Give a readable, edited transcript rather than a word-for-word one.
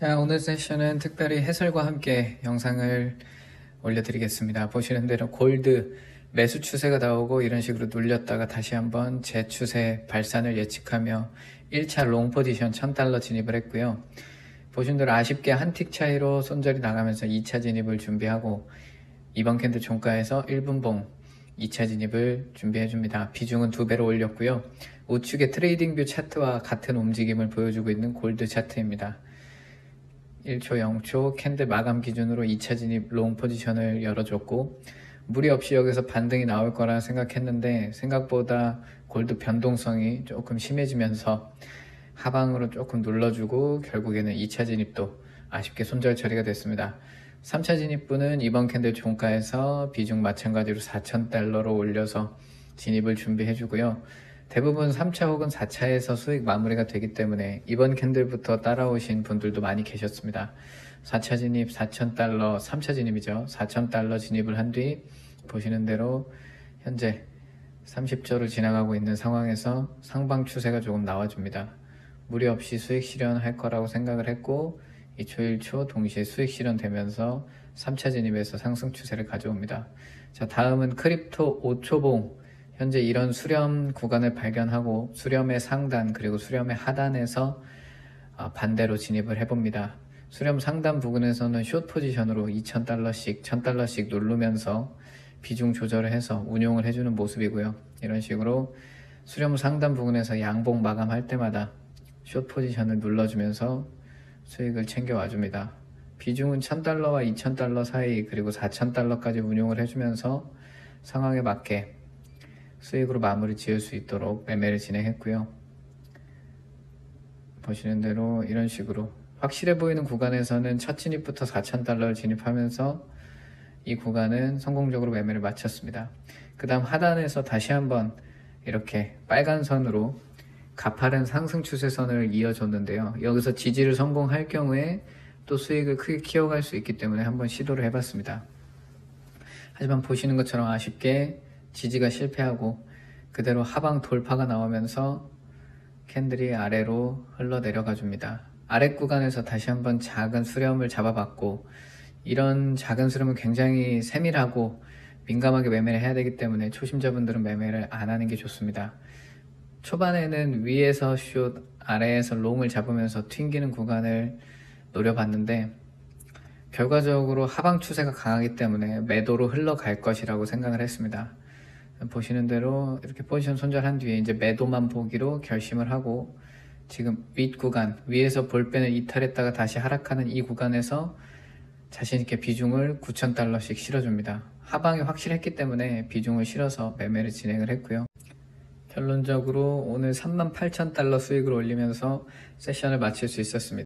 자, 오늘 세션은 특별히 해설과 함께 영상을 올려드리겠습니다. 보시는 대로 골드 매수 추세가 나오고 이런 식으로 눌렸다가 다시 한번 재추세 발산을 예측하며 1차 롱 포지션 $1000 진입을 했고요. 보시는 대로 아쉽게 한 틱 차이로 손절이 나가면서 2차 진입을 준비하고 이번 캔들 종가에서 1분봉 2차 진입을 준비해줍니다. 비중은 2배로 올렸고요. 우측의 트레이딩 뷰 차트와 같은 움직임을 보여주고 있는 골드 차트입니다. 1초 0초 캔들 마감 기준으로 2차 진입 롱 포지션을 열어줬고 무리 없이 여기서 반등이 나올 거라 생각했는데 생각보다 골드 변동성이 조금 심해지면서 하방으로 조금 눌러주고 결국에는 2차 진입도 아쉽게 손절 처리가 됐습니다. 3차 진입분은 이번 캔들 종가에서 비중 마찬가지로 $4000로 올려서 진입을 준비해주고요. 대부분 3차 혹은 4차에서 수익 마무리가 되기 때문에 이번 캔들부터 따라오신 분들도 많이 계셨습니다. 4차 진입 $4000, 3차 진입이죠. $4000 진입을 한 뒤 보시는 대로 현재 30조를 지나가고 있는 상황에서 상방 추세가 조금 나와줍니다. 무리 없이 수익 실현할 거라고 생각을 했고 2초 1초 동시에 수익 실현되면서 3차 진입에서 상승 추세를 가져옵니다. 자, 다음은 크립토 5초봉. 현재 이런 수렴 구간을 발견하고 수렴의 상단 그리고 수렴의 하단에서 반대로 진입을 해봅니다. 수렴 상단 부근에서는 숏 포지션으로 $2000씩 $1000씩 누르면서 비중 조절을 해서 운용을 해주는 모습이고요. 이런 식으로 수렴 상단 부근에서 양봉 마감할 때마다 숏 포지션을 눌러주면서 수익을 챙겨와 줍니다. 비중은 $1000와 $2000 사이 그리고 $4000까지 운용을 해주면서 상황에 맞게 수익으로 마무리 지을 수 있도록 매매를 진행했고요. 보시는 대로 이런 식으로 확실해 보이는 구간에서는 첫 진입부터 $4000를 진입하면서 이 구간은 성공적으로 매매를 마쳤습니다. 그 다음 하단에서 다시 한번 이렇게 빨간 선으로 가파른 상승 추세선을 이어줬는데요. 여기서 지지를 성공할 경우에 또 수익을 크게 키워갈 수 있기 때문에 한번 시도를 해봤습니다. 하지만 보시는 것처럼 아쉽게 지지가 실패하고 그대로 하방 돌파가 나오면서 캔들이 아래로 흘러 내려가 줍니다. 아래 구간에서 다시 한번 작은 수렴을 잡아봤고 이런 작은 수렴은 굉장히 세밀하고 민감하게 매매를 해야 되기 때문에 초심자분들은 매매를 안 하는 게 좋습니다. 초반에는 위에서 숏, 아래에서 롱을 잡으면서 튕기는 구간을 노려봤는데 결과적으로 하방 추세가 강하기 때문에 매도로 흘러갈 것이라고 생각을 했습니다. 보시는 대로 이렇게 포지션 손절한 뒤에 이제 매도만 보기로 결심을 하고 지금 윗 구간, 위에서 볼펜을 이탈했다가 다시 하락하는 이 구간에서 자신있게 비중을 $9000씩 실어줍니다. 하방이 확실했기 때문에 비중을 실어서 매매를 진행을 했고요. 결론적으로 오늘 $38,000 수익을 올리면서 세션을 마칠 수 있었습니다.